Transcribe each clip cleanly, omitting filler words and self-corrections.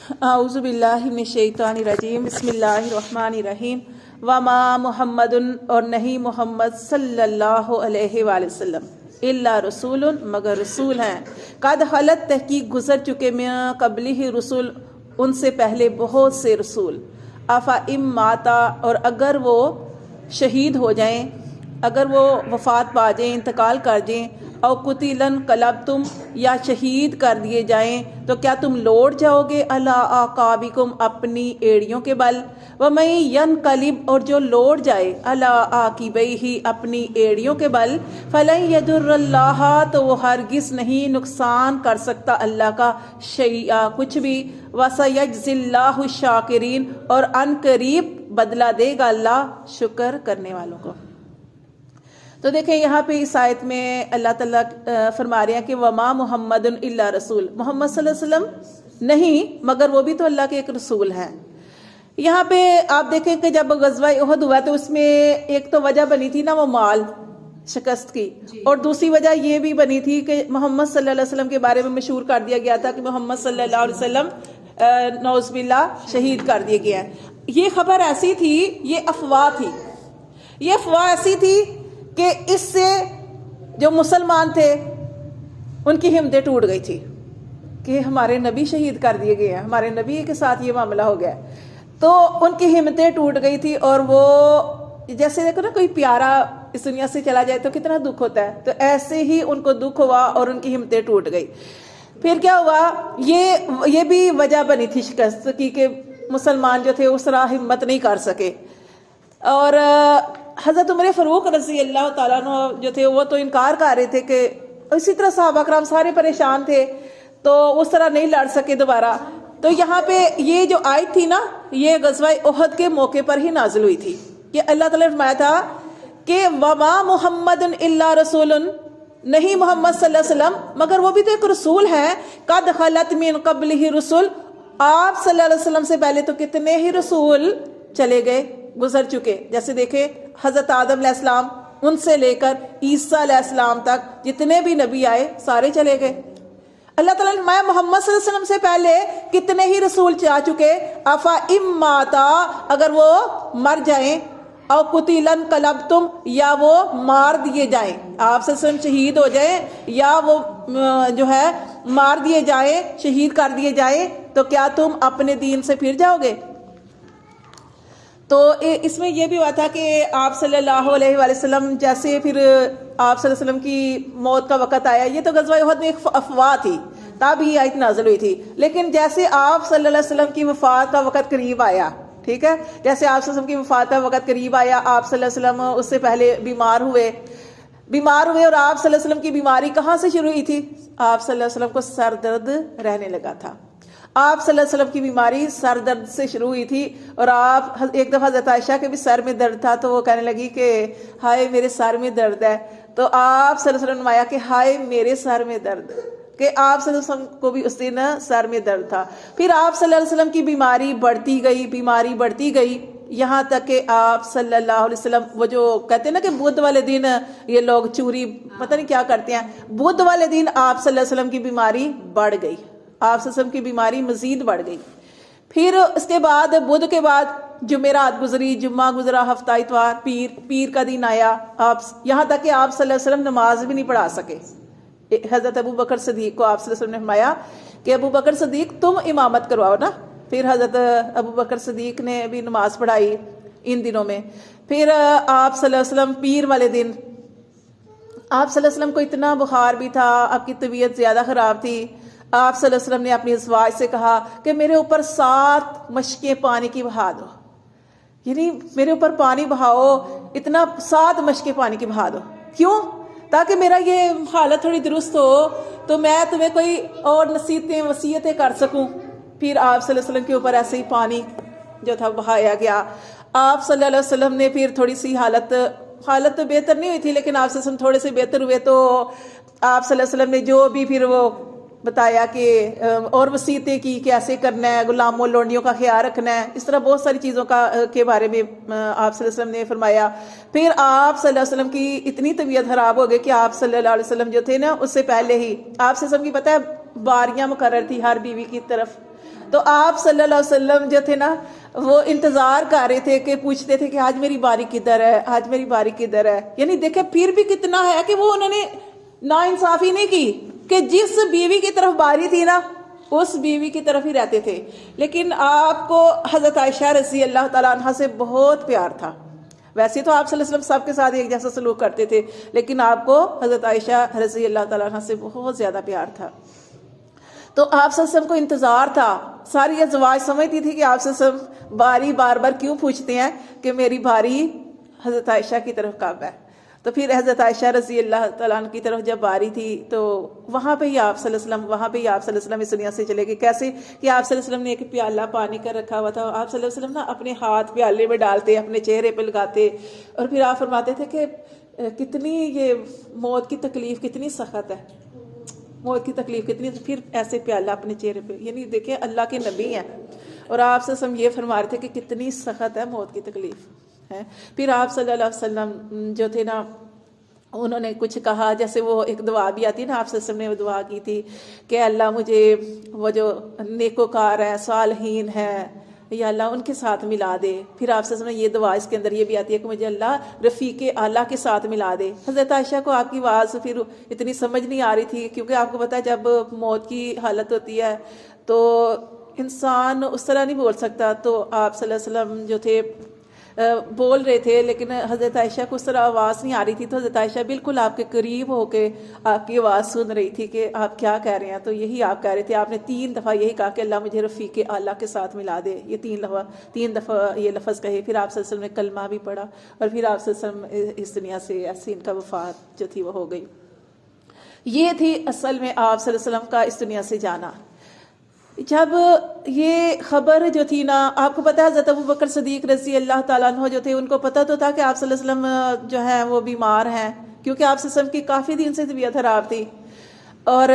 اعوذ باللہ من الشیطان الرجیم بسم اللہ الرحمن الرحیم وما محمد اور نہیں محمد صلی اللہ علیہ وآلہ وسلم الا رسول مگر رسول ہیں قد خلت تحقیق گزر چکے من قبلہ رسول ان سے پہلے بہت سے رسول افا ام ماتا اور اگر وہ شہید ہو جائیں اگر وہ وفات پا جائیں انتقال کر جائیں او قتیلن قلبتم یا شہید کر دیے جائیں تو کیا تم لوٹ جاؤ گے علی اعقابکم اپنی ایڑیوں کے بل ومن ینقلب اور جو لوٹ جائے علی عاقبیہ اپنی ایڑیوں کے بل فلن یضر اللہ تو وہ ہرگز نہیں نقصان کر سکتا اللہ کا شیئا کچھ بھی وسیجزی اللہ الشاکرین اور ان قریب بدلہ دے گا اللہ شکر کرنے والوں کو۔ تو دیکھیں یہاں پہ اس آیت میں اللہ تعالیٰ فرما رہے ہیں کہ وما محمد الا رسول، محمد صلی اللہ علیہ وسلم نہیں مگر وہ بھی تو اللہ کے ایک رسول ہیں۔ یہاں پہ آپ دیکھیں کہ جب غزوہ احد ہوا تو اس میں ایک تو وجہ بنی تھی نا وہ مال شکست کی، اور دوسری وجہ یہ بھی بنی تھی کہ محمد صلی اللہ علیہ وسلم کے بارے میں مشہور کر دیا گیا تھا کہ محمد صلی اللہ علیہ وسلم نعوذ باللہ شہید کر دیے گئے ہیں۔ یہ خبر ایسی تھی، یہ افواہ تھی، یہ افواہ ایسی تھی کہ اس سے جو مسلمان تھے ان کی ہمتیں ٹوٹ گئی تھی کہ ہمارے نبی شہید کر دیے گئے ہیں، ہمارے نبی کے ساتھ یہ معاملہ ہو گیا، تو ان کی ہمتیں ٹوٹ گئی تھی۔ اور وہ جیسے دیکھو نا کوئی پیارا اس دنیا سے چلا جائے تو کتنا دکھ ہوتا ہے، تو ایسے ہی ان کو دکھ ہوا اور ان کی ہمتیں ٹوٹ گئی۔ پھر کیا ہوا، یہ بھی وجہ بنی تھی شکست کی کہ مسلمان جو تھے اس طرح ہمت نہیں کر سکے، اور حضرت عمر فاروق رضی اللہ تعالیٰ عنہ جو تھے وہ تو انکار کر رہے تھے کہ اسی طرح صحابہ کرام سارے پریشان تھے تو اس طرح نہیں لڑ سکے دوبارہ۔ تو یہاں پہ یہ جو آیت تھی نا یہ غزوہ احد کے موقع پر ہی نازل ہوئی تھی کہ اللہ تعالیٰ نے فرمایا تھا کہ وما محمد الا رسول، نہیں محمد صلی اللہ علیہ وسلم مگر وہ بھی تو ایک رسول ہیں، قد خلت من قبلہ رسول، آپ صلی اللہ علیہ وسلم سے پہلے تو کتنے ہی رسول چلے گئے گزر چکے، جیسے دیکھیں حضرت آدم علیہ السلام ان سے لے کر عیسیٰ علیہ السلام تک جتنے بھی نبی آئے سارے چلے گئے۔ اللہ تعالیٰ نے فرمایا محمد صلی اللہ علیہ وسلم سے پہلے کتنے ہی رسول جا چکے، افا ام ماتا اگر وہ مر جائیں او قتیلن قلبتم یا وہ مار دیے جائیں، آپ صلی اللہ علیہ وسلم شہید ہو جائیں یا وہ جو ہے مار دیے جائیں شہید کر دیے جائیں تو کیا تم اپنے دین سے پھر جاؤ گے؟ تو اس میں یہ بھی ہوا تھا کہ آپ صلی اللہ علیہ وآلہ وسلم جیسے پھر آپ صلی اللہ علیہ وسلم کی موت کا وقت آیا، یہ تو غزوہ احد میں ایک افواہ تھی تب ہی آیت نازل ہوئی تھی، لیکن جیسے آپ صلی اللہ علیہ وسلم کی وفات کا وقت قریب آیا، ٹھیک ہے، جیسے آپ صلی اللہ علیہ وسلم کی وفات کا وقت قریب آیا، آپ صلی اللہ علیہ وسلم اس سے پہلے بیمار ہوئے اور آپ صلی اللہ علیہ وسلم کی بیماری کہاں سے شروع ہوئی تھی؟ آپ صلی اللہ علیہ وسلم کو سر درد رہنے لگا تھا، آپ صلی اللہ علیہ وسلم کی بیماری سر درد سے شروع ہوئی تھی، اور آپ ایک دفعہ حضرت عائشہ کے بھی سر میں درد تھا تو وہ کہنے لگی کہ ہائے میرے سر میں درد ہے، تو آپ صلی اللہ علیہ وسلم نے فرمایا کہ ہائے میرے سر میں درد، کہ آپ صلی اللہ علیہ وسلم کو بھی اس دن سر میں درد تھا۔ پھر آپ صلی اللہ علیہ وسلم کی بیماری بڑھتی گئی یہاں تک کہ آپ صلی اللہ علیہ وسلم وہ جو کہتے ہیں نا کہ بدھ والے دن یہ لوگ چوری پتہ نہیں کیا کرتے ہیں، بدھ والے دن آپ صلی اللہ علیہ وسلم کی بیماری بڑھ گئی، آپ صلی اللہ علیہ وسلم کی بیماری مزید بڑھ گئی۔ پھر اس کے بعد بدھ کے بعد جمعرات گزری، جمعہ گزرا، ہفتہ اتوار، پیر کا دن آیا، آپ یہاں تک کہ آپ صلی اللہ علیہ وسلم نماز بھی نہیں پڑھا سکے۔ حضرت ابو بکر صدیق کو آپ صلی اللہ علیہ وسلم نے فرمایا کہ ابو بکر صدیق تم امامت کرواؤ نا، پھر حضرت ابو بکر صدیق نے بھی نماز پڑھائی ان دنوں میں۔ پھر آپ صلی اللہ علیہ وسلم پیر والے دن آپ صلی اللہ علیہ وسلم کو اتنا بخار بھی تھا، آپ کی طبیعت زیادہ خراب تھی، آپ صلی اللہ علیہ وسلم نے اپنی ازواج سے کہا کہ میرے اوپر 7 مشکیں پانی کی بہا دو، یعنی میرے اوپر پانی بہاؤ، اتنا 7 مشکیں پانی کی بہا دو، کیوں؟ تاکہ میرا یہ حالت تھوڑی درست ہو تو میں تمہیں کوئی اور نصیحتیں وصیتیں کر سکوں۔ پھر آپ صلی اللہ علیہ وسلم کے اوپر ایسے ہی پانی جو تھا بہایا گیا۔ آپ صلی اللہ علیہ وسلم نے پھر تھوڑی سی حالت تو بہتر نہیں ہوئی تھی، لیکن آپ صلی اللہ علیہ وسلم تھوڑے سے بہتر ہوئے تو آپ صلی اللہ علیہ وسلم نے جو بھی پھر وہ بتایا کہ اور وصیتیں کی کہ ایسے کرنا ہے، غلاموں لونڈیوں کا خیال رکھنا ہے، اس طرح بہت ساری چیزوں کے بارے میں آپ صلی اللہ علیہ وسلم نے فرمایا۔ پھر آپ صلی اللہ علیہ وسلم کی اتنی طبیعت خراب ہو گئی کہ آپ صلی اللہ علیہ وسلم جو تھے نا اس سے پہلے ہی آپ صلی اللہ علیہ وسلم کی پتہ ہے باریاں مقرر تھی ہر بیوی کی طرف. تو آپ صلی اللہ علیہ وسلم جو تھے نا وہ انتظار کر رہے تھے کہ پوچھتے تھے کہ آج میری باری کدھر ہے, آج میری باری کدھر ہے. یعنی دیکھیں پھر بھی کتنا ہے کہ وہ انہوں نے ناانصافی نہیں کی کہ جس بیوی کی طرف باری تھی نا اس بیوی کی طرف ہی رہتے تھے. لیکن آپ کو حضرت عائشہ رضی اللہ تعالیٰ عنہ سے بہت پیار تھا. ویسے تو آپ صلی اللہ علیہ وسلم سب کے ساتھ ایک جیسا سلوک کرتے تھے, لیکن آپ کو حضرت عائشہ رضی اللہ تعالیٰ عنہ سے بہت زیادہ پیار تھا. تو آپ صلی اللہ علیہ وسلم کو انتظار تھا. ساری ازواج سمجھتی تھی کہ آپ صلی اللہ علیہ وسلم باری بار بار کیوں پوچھتے ہیں کہ میری باری حضرت عائشہ کی طرف کب ہے. تو پھر حضرت عائشہ رضی اللہ تعالیٰ عنہ کی طرف جب باری تھی تو وہاں پہ ہی آپ صلی اللہ علیہ وسلم اس دنیا سے چلے گئے. کیسے کہ آپ صلی اللہ علیہ وسلم نے ایک پیالہ پانی کا رکھا ہوا تھا. آپ صلی اللہ علیہ وسلم نا اپنے ہاتھ پیالے میں ڈالتے, اپنے چہرے پہ لگاتے, اور پھر آپ فرماتے تھے کہ کتنی یہ موت کی تکلیف کتنی سخت ہے, موت کی تکلیف کتنی, پھر ایسے پیالہ اپنے چہرے پہ. یعنی دیکھیں اللہ کے نبی ہیں اور آپ سے ہم یہ فرما رہے تھے کہ کتنی سخت ہے موت کی تکلیف ہے. پھر آپ صلی اللہ علیہ وسلم جو تھے نا انہوں نے کچھ کہا, جیسے وہ ایک دعا بھی آتی ہے نا, آپ صلی اللہ علیہ وسلم نے وہ دعا کی تھی کہ اللہ مجھے وہ جو نیکوکار ہیں صالحین ہیں یا اللہ ان کے ساتھ ملا دے. پھر آپ صلی اللہ علیہ وسلم نے یہ دعا اس کے اندر یہ بھی آتی ہے کہ مجھے اللہ رفیق اعلیٰ کے ساتھ ملا دے. حضرت عائشہ کو آپ کی آواز پھر اتنی سمجھ نہیں آ رہی تھی, کیونکہ آپ کو پتہ ہے جب موت کی حالت ہوتی ہے تو انسان اس طرح نہیں بول سکتا. تو آپ صلی اللہ علیہ وسلم جو تھے بول رہے تھے, لیکن حضرت عائشہ کو اس طرح آواز نہیں آ رہی تھی. تو حضرت عائشہ بالکل آپ کے قریب ہو کے آپ کی آواز سن رہی تھی کہ آپ کیا کہہ رہے ہیں. تو یہی آپ کہہ رہے تھے, آپ نے 3 دفعہ یہی کہا کہ اللہ مجھے رفیق اعلیٰ کے ساتھ ملا دے. یہ 3 دفعہ یہ لفظ کہے. پھر آپ صلی اللہ علیہ وسلم نے کلمہ بھی پڑھا اور پھر آپ صلی اللہ علیہ وسلم اس دنیا سے ایسی ان کا وفات جو تھی وہ ہو گئی. یہ تھی اصل میں آپ صلی اللہ علیہ وسلم کا اس دنیا سے جانا. جب یہ خبر جو تھی نا, آپ کو پتہ ہے حضرت ابو بکر صدیق رضی اللہ تعالیٰ عنہ جو تھے ان کو پتہ تو تھا کہ آپ صلی اللہ علیہ وسلم جو ہے وہ بیمار ہیں, کیونکہ آپ صلی اللہ علیہ وسلم کی کافی دن سے طبیعت خراب تھی, اور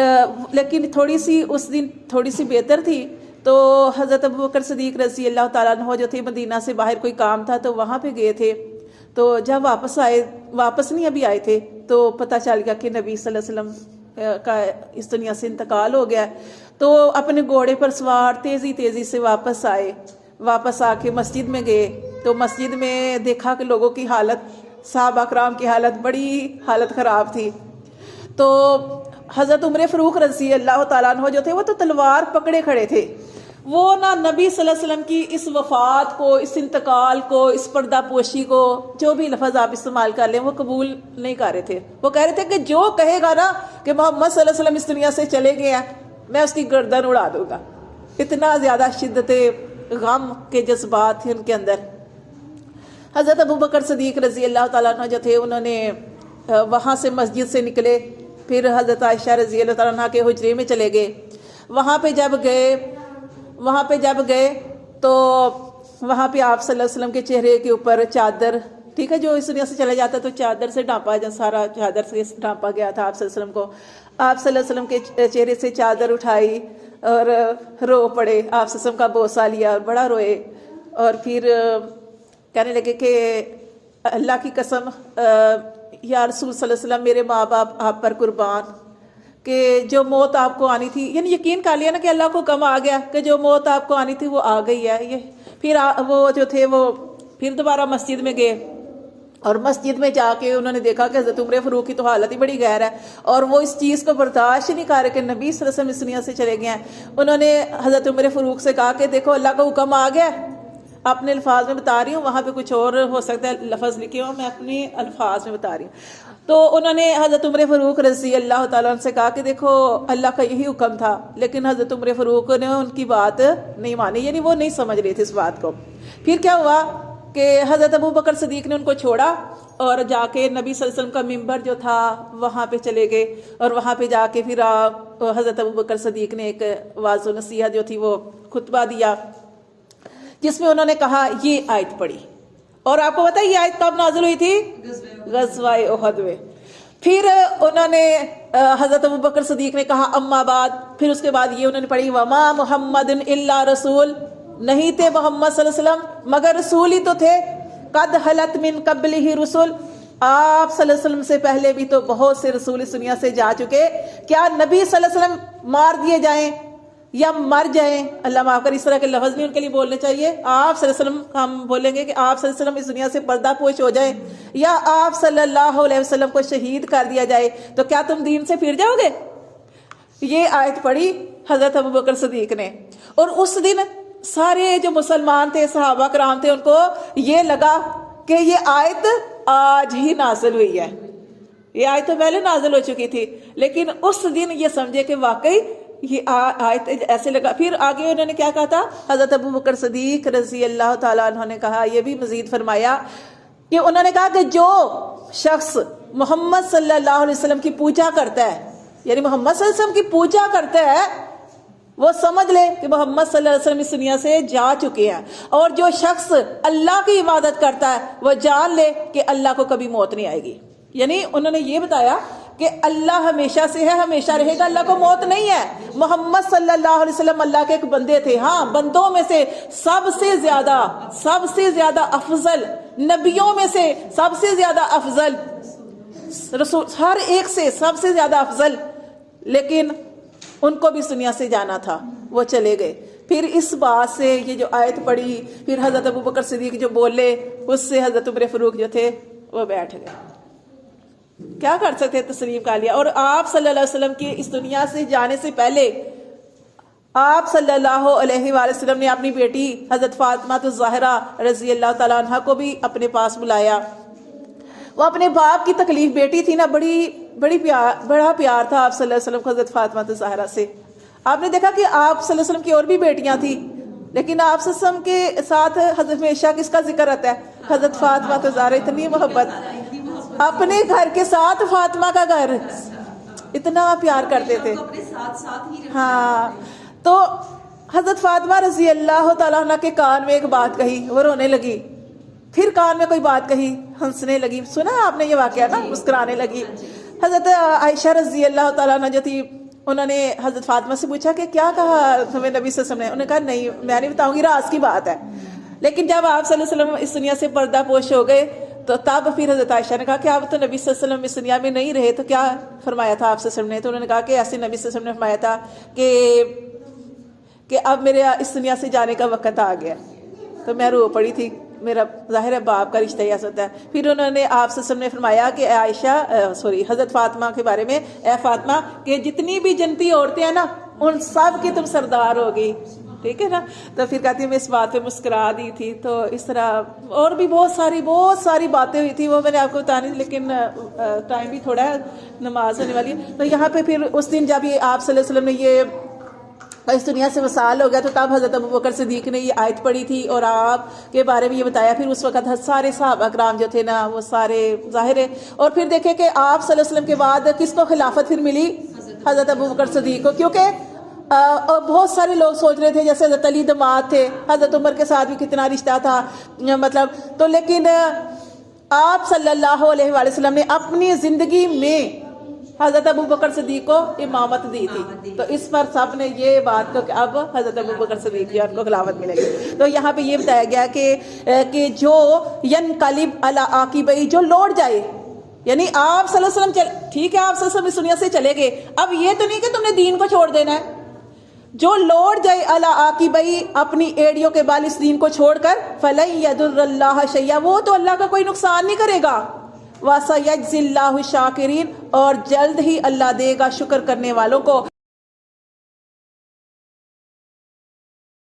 لیکن تھوڑی سی اس دن تھوڑی سی بہتر تھی. تو حضرت ابو بکر صدیق رضی اللہ تعالیٰ عنہ جو تھے مدینہ سے باہر کوئی کام تھا تو وہاں پہ گئے تھے. تو جب واپس نہیں ابھی آئے تھے تو پتہ چل گیا کہ نبی صلی اللہ علیہ وسلم کا اس دنیا سے انتقال ہو گیا. تو اپنے گھوڑے پر سوار تیزی سے واپس آئے. واپس آ کے مسجد میں گئے تو مسجد میں دیکھا کہ لوگوں کی حالت, صحابہ کرام کی حالت بڑی حالت خراب تھی. تو حضرت عمر فاروق رضی اللہ تعالیٰ عنہ جو تھے وہ تو تلوار پکڑے کھڑے تھے. وہ نا نبی صلی اللہ علیہ وسلم کی اس وفات کو, اس انتقال کو, اس پردہ پوشی کو, جو بھی لفظ آپ استعمال کر لیں, وہ قبول نہیں کر رہے تھے. وہ کہہ رہے تھے کہ جو کہے گا نا کہ محمد صلی اللہ علیہ وسلم اس دنیا سے چلے گئے ہیں میں اس کی گردن اڑا دوں گا. اتنا زیادہ شدت غم کے جذبات تھے ان کے اندر. حضرت ابو بکر صدیق رضی اللہ تعالیٰ عنہ جو تھے انہوں نے وہاں سے مسجد سے نکلے, پھر حضرت عائشہ رضی اللہ تعالیٰ عنہ کے حجرے میں چلے گئے. وہاں پہ جب گئے تو وہاں پہ آپ صلی اللہ علیہ وسلم کے چہرے کے اوپر چادر, ٹھیک ہے, جو اس دنیا سے چلا جاتا تو چادر سے ڈھانپا, سارا چادر سے ڈھانپا گیا تھا آپ صلی اللہ علیہ وسلم کو. آپ صلی اللہ علیہ وسلم کے چہرے سے چادر اٹھائی اور رو پڑے. آپ صلی اللہ علیہ وسلم کا بوسہ لیا اور بڑا روئے, اور پھر کہنے لگے کہ اللہ کی قسم یا رسول صلی اللہ علیہ وسلم میرے ماں باپ آپ پر قربان, کہ جو موت آپ کو آنی تھی, یعنی یقین کر لیا نا کہ اللہ کو کم آ گیا کہ جو موت آپ کو آنی تھی وہ آ گئی ہے. یہ پھر وہ جو تھے وہ پھر دوبارہ مسجد میں گئے, اور مسجد میں جا کے انہوں نے دیکھا کہ حضرت عمر فاروق کی تو حالت ہی بڑی گہر ہے, اور وہ اس چیز کو برداشت نہیں کر رہے کہ نبی صلی اللہ علیہ وسلم اس دنیا سے چلے گئے ہیں. انہوں نے حضرت عمر فاروق سے کہا کہ دیکھو اللہ کا حکم آ گیا, اپنے الفاظ میں بتا رہی ہوں, وہاں پہ کچھ اور ہو سکتا ہے لفظ لکھے ہوں, میں اپنے الفاظ میں بتا رہی ہوں. تو انہوں نے حضرت عمر فاروق رضی اللہ تعالیٰ عنہ سے کہا کہ دیکھو اللہ کا یہی حکم تھا, لیکن حضرت عمر فاروق نے ان کی بات نہیں مانی, یعنی وہ نہیں سمجھ رہے تھے اس بات کو. پھر کیا ہوا کہ حضرت ابو بکر صدیق نے ان کو چھوڑا اور جا کے نبی صلی اللہ علیہ وسلم کا ممبر جو تھا وہاں پہ چلے گئے, اور وہاں پہ جا کے پھر حضرت ابو بکر صدیق نے ایک واعظ و نصیحت جو تھی وہ خطبہ دیا, جس میں انہوں نے کہا یہ آیت پڑھی. اور آپ کو پتہ ہے یہ آیت کب نازل ہوئی تھی؟ غزوہ احد میں. پھر انہوں نے حضرت ابو بکر صدیق نے کہا اما بعد, پھر اس کے بعد یہ انہوں نے پڑھی وما محمد الا رسول, نہیں تھے محمد صلی اللہ علیہ وسلم مگر رسول ہی تو تھے, قد خلت من قبلہ رسل, آپ صلی اللہ علیہ وسلم سے پہلے بھی تو بہت سے رسول اس دنیا سے جا چکے، کیا نبی صلی اللہ علیہ وسلم مار دیے جائیں یا مر جائیں، اللہ معاف کر اس طرح کے لفظ نہیں ان کے لیے بولنے چاہیے، آپ صلی اللہ علیہ وسلم ہم بولیں گے کہ آپ صلی اللہ علیہ وسلم اس دنیا سے پردہ پوش ہو جائیں یا آپ صلی اللہ علیہ وسلم کو شہید کر دیا جائے، تو کیا تم دین سے پھر جاؤ گے؟ یہ آیت پڑھی حضرت ابوبکر صدیق نے، اور اس دن سارے جو مسلمان تھے، صحابہ کرام تھے، ان کو یہ لگا کہ یہ آیت آج ہی نازل ہوئی ہے، یہ آیت تو پہلے نازل ہو چکی تھی، لیکن اس دن یہ سمجھے کہ واقعی یہ آیت ایسے لگا۔ پھر آگے انہوں نے کیا کہا تھا، حضرت ابوبکر صدیق رضی اللہ تعالیٰ عنہ نے کہا، یہ بھی مزید فرمایا کہ انہوں نے کہا کہ جو شخص محمد صلی اللہ علیہ وسلم کی پوجا کرتا ہے، یعنی محمد صلی اللہ علیہ وسلم کی پوجا کرتا ہے، وہ سمجھ لے کہ محمد صلی اللہ علیہ وسلم اس دنیا سے جا چکے ہیں، اور جو شخص اللہ کی عبادت کرتا ہے وہ جان لے کہ اللہ کو کبھی موت نہیں آئے گی۔ یعنی انہوں نے یہ بتایا کہ اللہ ہمیشہ سے ہے، ہمیشہ رہے گا، اللہ کو موت نہیں ہے۔ محمد صلی اللہ علیہ وسلم اللہ کے ایک بندے تھے، ہاں بندوں میں سے سب سے زیادہ افضل، نبیوں میں سے سب سے زیادہ افضل، رسول ہر ایک سے سب سے زیادہ افضل، لیکن ان کو بھی اس دنیا سے جانا تھا، وہ چلے گئے۔ پھر اس بات سے یہ جو آیت پڑھی، پھر حضرت ابوبکر صدیق جو بولے، اس سے حضرت عمر فاروق جو تھے وہ بیٹھ گئے، کیا کر سکتے، تسلیم کر لیا۔ اور آپ صلی اللہ علیہ وسلم کی اس دنیا سے جانے سے پہلے آپ صلی اللہ علیہ وآلہ وسلم نے اپنی بیٹی حضرت فاطمہ الزہرا رضی اللہ تعالیٰ عنہ کو بھی اپنے پاس بلایا۔ وہ اپنے باپ کی تکلیف، بیٹی تھی نا، بڑا پیار تھا آپ صلی اللہ علیہ وسلم کو حضرت فاطمہ الزہرا سے۔ آپ نے دیکھا کہ آپ صلی اللہ علیہ وسلم کی اور بھی بیٹیاں تھیں، لیکن آپ صلی اللہ علیہ وسلم کے ساتھ حضرت ہمیشہ کس کا ذکر آتا ہے، حضرت فاطمہ الزہرا۔ اتنی محبت، اپنے گھر کے ساتھ فاطمہ کا گھر، اتنا پیار کرتے تھے، ہاں۔ تو حضرت فاطمہ رضی اللہ تعالیٰ عنہ کے کان میں ایک بات کہی، وہ رونے لگی، پھر کان میں کوئی بات کہی، ہنسنے لگی، سنا آپ نے یہ واقعہ نا، مسکرانے لگی۔ حضرت عائشہ رضی اللہ تعالیٰ عنہ جو تھی، انہوں نے حضرت فاطمہ سے پوچھا کہ کیا کہا تمہیں نبی صلی اللہ علیہ وسلم نے؟ انہوں نے کہا نہیں میں نہیں بتاؤں گی، راز کی بات ہے۔ لیکن جب آپ صلی اللہ علیہ وسلم اس دنیا سے پردہ پوش ہو گئے تو تب پھر حضرت عائشہ نے کہا کہ اب تو نبی صلی اللہ علیہ وسلم اس دنیا میں نہیں رہے، تو کیا فرمایا تھا آپ صلی اللہ علیہ وسلم نے؟ تو انہوں نے کہا کہ ایسے نبی صلی اللہ علیہ وسلم نے فرمایا تھا کہ اب میرے اس دنیا سے جانے کا وقت آ گیا۔ تو میں رو پڑی تھی، میرا ظاہر ہے باپ کا رشتہ ایسا ہوتا ہے۔ پھر انہوں نے آپ صلی اللہ علیہ وسلم نے فرمایا کہ حضرت فاطمہ کے بارے میں، اے فاطمہ کہ جتنی بھی جنتی عورتیں ہیں نا، ان سب کی تم سردار ہوگی، ٹھیک ہے نا۔ تو پھر کہتی ہے میں اس بات پہ مسکرا دی تھی۔ تو اس طرح اور بھی بہت ساری باتیں ہوئی تھی، وہ میں نے آپ کو بتانی، لیکن ٹائم بھی تھوڑا ہے، نماز ہونے والی ہے۔ تو یہاں پہ پھر اس دن جب یہ آپ صلی اللہ علیہ وسلم نے یہ اس دنیا سے وصال ہو گیا، تو تب حضرت ابوبکر صدیق نے یہ آیت پڑھی تھی اور آپ کے بارے میں یہ بتایا۔ پھر اس وقت سارے صحابہ کرام جو تھے نا، وہ سارے ظاہر ہے۔ اور پھر دیکھیں کہ آپ صلی اللہ علیہ وسلم کے بعد کس کو خلافت پھر ملی؟ حضرت ابوبکر صدیق کو، کیونکہ بہت سارے لوگ سوچ رہے تھے جیسے حضرت علی داماد تھے، حضرت عمر کے ساتھ بھی کتنا رشتہ تھا، مطلب تو، لیکن آپ صلی اللہ علیہ وآلہ وسلم نے اپنی زندگی میں حضرت ابوبکر صدیق کو امامت دی تھی۔ تو اس پر سب نے یہ بات کو کہ اب حضرت ابوبکر صدیق ان کو خلافت ملے گی۔ تو یہاں پہ یہ بتایا گیا کہ جو ینقلب علی عاقبیہ، جو لوٹ جائے، یعنی آپ صلی اللہ علیہ وسلم ٹھیک ہے آپ صلی اللہ علیہ وسلم اس دنیا سے چلے گئے، اب یہ تو نہیں کہ تم نے دین کو چھوڑ دینا ہے، جو لوٹ جائے علی عاقبیہ، اپنی ایڑیوں کے بال اس دین کو چھوڑ کر، فلن یضر اللہ شیئا، وہ تو اللہ کا کوئی نقصان نہیں کرے گا، وَسَيَجْزِي اللَّهُ الشَّاكِرِينَ، اور جلد ہی اللہ دے گا شکر کرنے والوں کو۔